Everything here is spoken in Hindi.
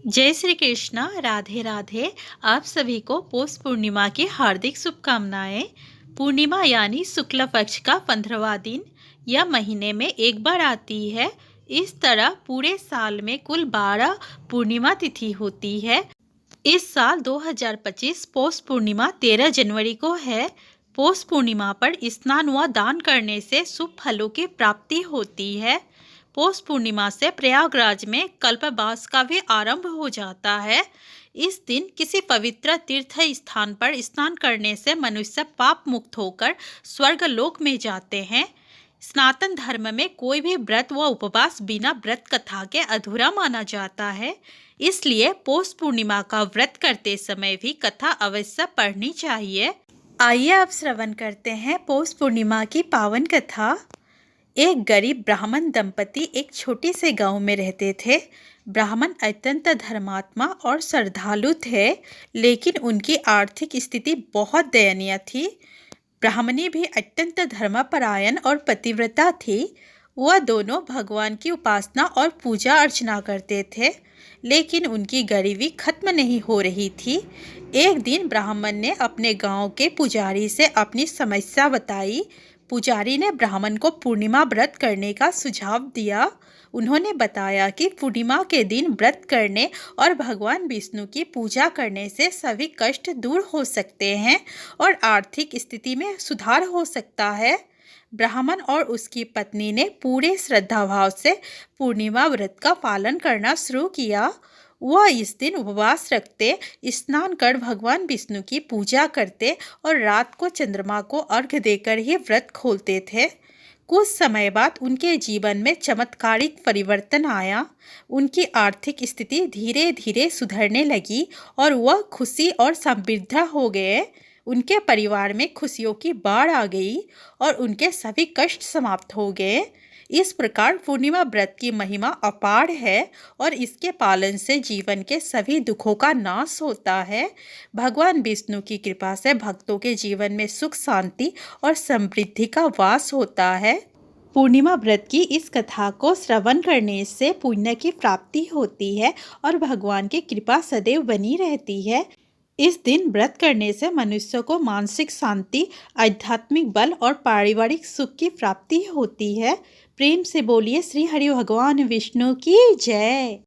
जय श्री कृष्णा। राधे राधे। आप सभी को पौष पूर्णिमा की हार्दिक शुभकामनाएं। पूर्णिमा यानी शुक्ल पक्ष का 15वां दिन यह महीने में एक बार आती है। इस तरह पूरे साल में कुल 12 पूर्णिमा तिथि होती है। इस साल 2025 पौष पूर्णिमा 13 जनवरी को है। पौष पूर्णिमा पर स्नान व दान करने से शुभ फलों की प्राप्ति होती है। पौष पूर्णिमा से प्रयागराज में कल्पवास का भी आरंभ हो जाता है। इस दिन किसी पवित्र तीर्थ स्थान पर स्नान करने से मनुष्य पाप मुक्त होकर स्वर्ग लोक में जाते हैं। सनातन धर्म में कोई भी व्रत व उपवास बिना व्रत कथा के अधूरा माना जाता है। इसलिए पौष पूर्णिमा का व्रत करते समय भी कथा अवश्य पढ़नी चाहिए। आइए अब श्रवण करते हैं पौष पूर्णिमा की पावन कथा। एक गरीब ब्राह्मण दंपति एक छोटी से गांव में रहते थे। ब्राह्मण अत्यंत धर्मात्मा और श्रद्धालु थे, लेकिन उनकी आर्थिक स्थिति बहुत दयनीय थी। ब्राह्मणी भी अत्यंत धर्मपरायण और पतिव्रता थी। वह दोनों भगवान की उपासना और पूजा अर्चना करते थे, लेकिन उनकी गरीबी खत्म नहीं हो रही थी। एक दिन ब्राह्मण ने अपने गांव के पुजारी से अपनी समस्या बताई। पुजारी ने ब्राह्मण को पूर्णिमा व्रत करने का सुझाव दिया। उन्होंने बताया कि पूर्णिमा के दिन व्रत करने और भगवान विष्णु की पूजा करने से सभी कष्ट दूर हो सकते हैं और आर्थिक स्थिति में सुधार हो सकता है। ब्राह्मण और उसकी पत्नी ने पूरे श्रद्धाभाव से पूर्णिमा व्रत का पालन करना शुरू किया। वह इस दिन उपवास रखते, स्नान कर भगवान विष्णु की पूजा करते और रात को चंद्रमा को अर्घ्य देकर ही व्रत खोलते थे। कुछ समय बाद उनके जीवन में चमत्कारिक परिवर्तन आया। उनकी आर्थिक स्थिति धीरे धीरे सुधरने लगी और वह खुशी और समृद्ध हो गए। उनके परिवार में खुशियों की बाढ़ आ गई और उनके सभी कष्ट समाप्त हो गए। इस प्रकार पूर्णिमा व्रत की महिमा अपार है और इसके पालन से जीवन के सभी दुखों का नाश होता है। भगवान विष्णु की कृपा से भक्तों के जीवन में सुख, शांति और समृद्धि का वास होता है। पूर्णिमा व्रत की इस कथा को श्रवण करने से पुण्य की प्राप्ति होती है और भगवान की कृपा सदैव बनी रहती है। इस दिन व्रत करने से मनुष्य को मानसिक शांति, आध्यात्मिक बल और पारिवारिक सुख की प्राप्ति होती है। प्रेम से बोलिए श्री हरि भगवान विष्णु की जय।